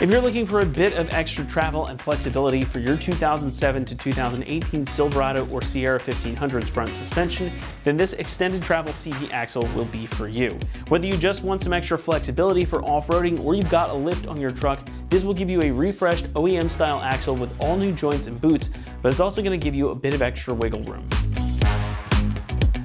If you're looking for a bit of extra travel and flexibility for your 2007 to 2018 Silverado or Sierra 1500's front suspension, then this extended travel CV axle will be for you. Whether you just want some extra flexibility for off-roading or you've got a lift on your truck, this will give you a refreshed OEM-style axle with all new joints and boots, but it's also going to give you a bit of extra wiggle room.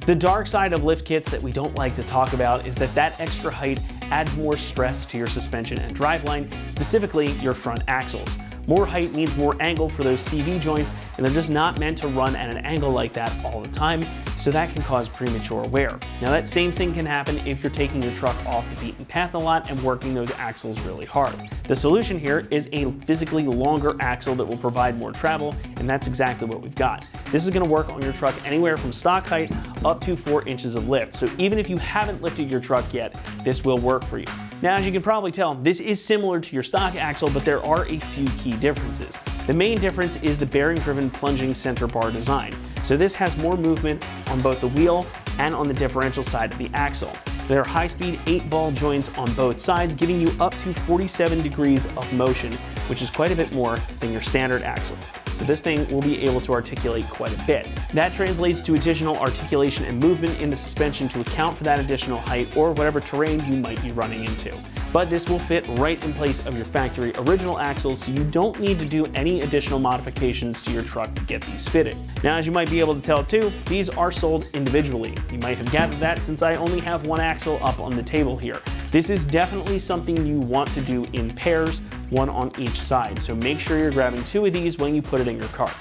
The dark side of lift kits that we don't like to talk about is that extra height adds more stress to your suspension and driveline, specifically your front axles. More height means more angle for those CV joints, and they're just not meant to run at an angle like that all the time, so that can cause premature wear. Now that same thing can happen if you're taking your truck off the beaten path a lot and working those axles really hard. The solution here is a physically longer axle that will provide more travel, and that's exactly what we've got. This is going to work on your truck anywhere from stock height up to 4 inches of lift, so even if you haven't lifted your truck yet, this will work for you. Now, as you can probably tell, this is similar to your stock axle, but there are a few key differences. The main difference is the bearing-driven plunging center bar design. So this has more movement on both the wheel and on the differential side of the axle. There are high-speed 8-ball joints on both sides, giving you up to 47 degrees of motion, which is quite a bit more than your standard axle. So this thing will be able to articulate quite a bit. That translates to additional articulation and movement in the suspension to account for that additional height or whatever terrain you might be running into. But this will fit right in place of your factory original axles, so you don't need to do any additional modifications to your truck to get these fitted. Now, as you might be able to tell too, these are sold individually. You might have gathered that since I only have one axle up on the table here. This is definitely something you want to do in pairs, one on each side, so make sure you're grabbing 2 of these when you put it in your cart.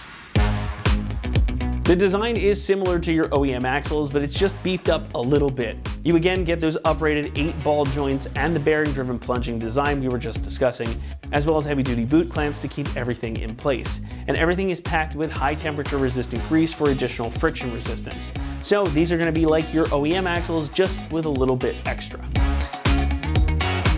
The design is similar to your OEM axles, but it's just beefed up a little bit. You again get those uprated 8-ball joints and the bearing-driven plunging design we were just discussing, as well as heavy-duty boot clamps to keep everything in place. And everything is packed with high-temperature resistant grease for additional friction resistance. So these are going to be like your OEM axles, just with a little bit extra.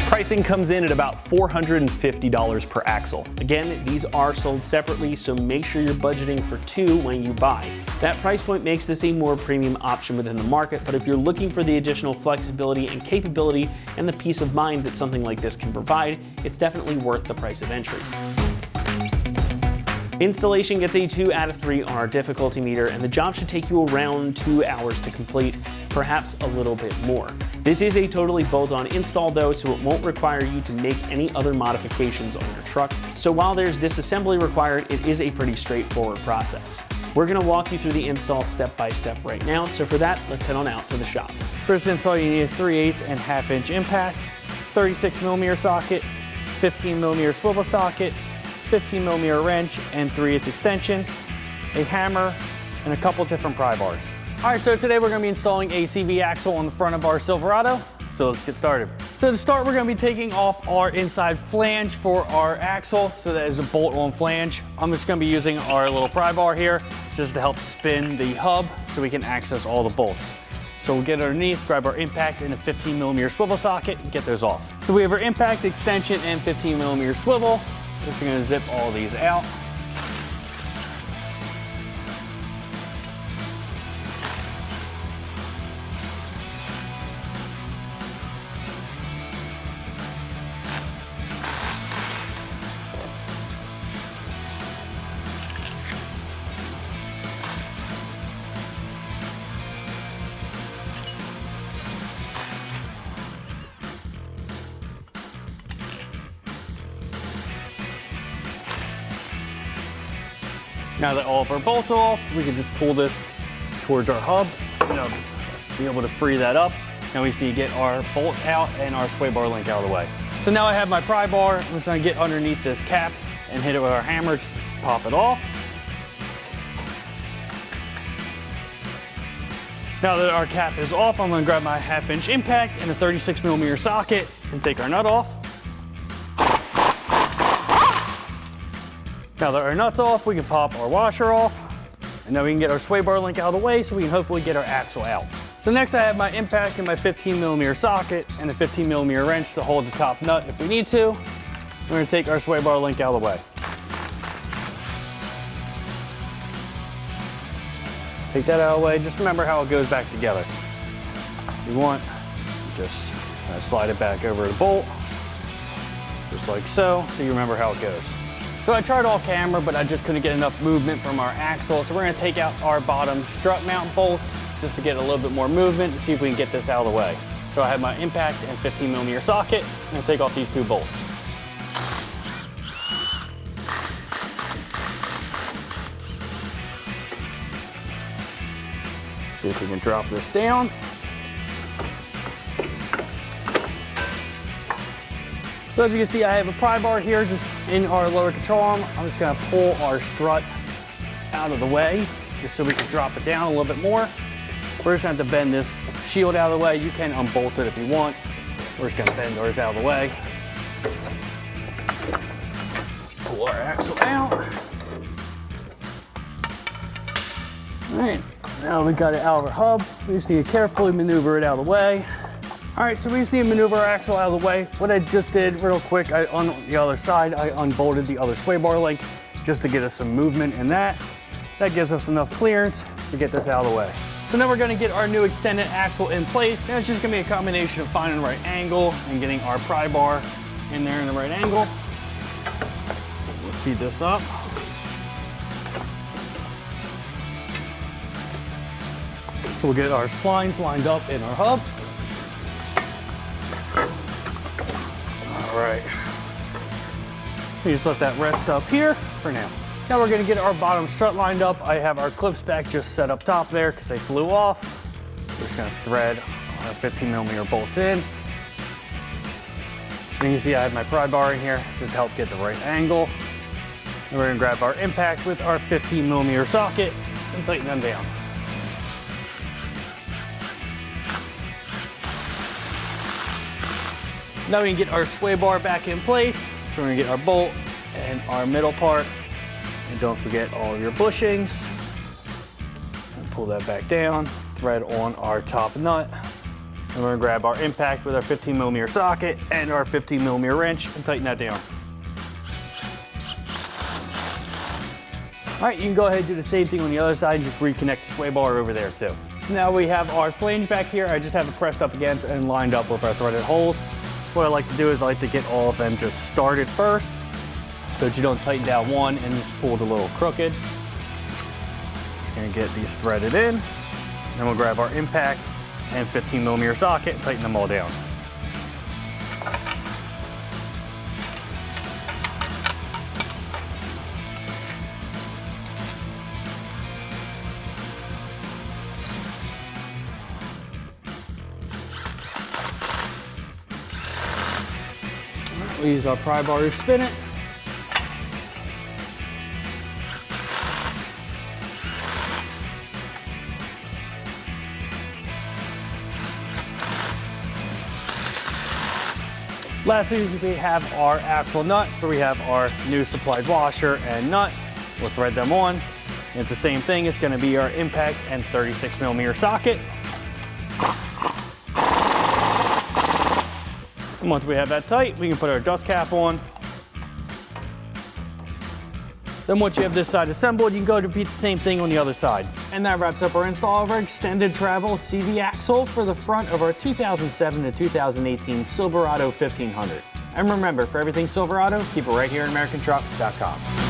Pricing comes in at about $450 per axle. Again, these are sold separately, so make sure you're budgeting for 2 when you buy. That price point makes this a more premium option within the market, but if you're looking for the additional flexibility and capability and the peace of mind that something like this can provide, it's definitely worth the price of entry. Installation gets a 2 out of 3 on our difficulty meter, and the job should take you around 2 hours to complete, perhaps a little bit more. This is a totally bolt-on install though, so it won't require you to make any other modifications on your truck. So while there's disassembly required, it is a pretty straightforward process. We're going to walk you through the install step by step right now, so for that, let's head on out to the shop. First install, you need a 3/8 and 1/2 inch impact, 36mm socket, 15mm swivel socket, 15mm wrench and 3/8 extension, a hammer, and a couple different pry bars. All right, so today we're gonna be installing a CV axle on the front of our Silverado. So let's get started. So to start, we're gonna be taking off our inside flange for our axle. So that is a bolt-on flange. I'm just gonna be using our little pry bar here just to help spin the hub so we can access all the bolts. So we'll get underneath, grab our impact and a 15mm swivel socket and get those off. So we have our impact, extension, and 15mm swivel. Just gonna zip all these out. Now that all of our bolts are off, we can just pull this towards our hub, be able to free that up. Now we just need to get our bolt out and our sway bar link out of the way. So now I have my pry bar. I'm just gonna get underneath this cap and hit it with our hammer, just pop it off. Now that our cap is off, I'm gonna grab my 1/2 inch impact and a 36mm socket and take our nut off. Now that our nut's off, we can pop our washer off, and then we can get our sway bar link out of the way so we can hopefully get our axle out. So next I have my impact and my 15mm socket and a 15mm wrench to hold the top nut if we need to. We're gonna take our sway bar link out of the way. Take that out of the way, just remember how it goes back together. If you want, just slide it back over the bolt. just like so you remember how it goes. So I tried all camera, but I just couldn't get enough movement from our axle. So we're gonna take out our bottom strut mount bolts just to get a little bit more movement and see if we can get this out of the way. So I have my impact and 15mm socket. I'm gonna take off these 2 bolts. See if we can drop this down. So as you can see, I have a pry bar here just in our lower control arm. I'm just gonna pull our strut out of the way just so we can drop it down a little bit more. We're just gonna have to bend this shield out of the way. You can unbolt it if you want. We're just gonna bend ours out of the way. Pull our axle out. All right, now we got it out of our hub. We just need to carefully maneuver it out of the way. All right, so we just need to maneuver our axle out of the way. What I just did real quick, on the other side, I unbolted the other sway bar link just to get us some movement in that. That gives us enough clearance to get this out of the way. So now we're gonna get our new extended axle in place. Now it's just gonna be a combination of finding the right angle and getting our pry bar in there in the right angle. We'll feed this up. So we'll get our splines lined up in our hub. All right. We just let that rest up here for now. Now we're gonna get our bottom strut lined up. I have our clips back just set up top there because they flew off. We're just gonna thread our 15mm bolts in. And you can see I have my pry bar in here just to help get the right angle. And we're gonna grab our impact with our 15mm socket and tighten them down. Now we can get our sway bar back in place. So we're gonna get our bolt and our middle part. And don't forget all of your bushings. And pull that back down, thread on our top nut. And we're gonna grab our impact with our 15mm socket and our 15mm wrench and tighten that down. All right, you can go ahead and do the same thing on the other side and just reconnect the sway bar over there too. Now we have our flange back here. I just have it pressed up against and lined up with our threaded holes. What I like to do is I like to get all of them just started first so that you don't tighten down one and just pull it a little crooked. Gonna get these threaded in. Then we'll grab our impact and 15mm socket and tighten them all down. We use our pry bar to spin it. Lastly, we have our axle nut. So we have our new supplied washer and nut. We'll thread them on. And it's the same thing. It's going to be our impact and 36mm socket. And once we have that tight, we can put our dust cap on. Then once you have this side assembled, you can go to repeat the same thing on the other side. And that wraps up our install of our extended travel CV axle for the front of our 2007 to 2018 Silverado 1500. And remember, for everything Silverado, keep it right here at AmericanTrucks.com.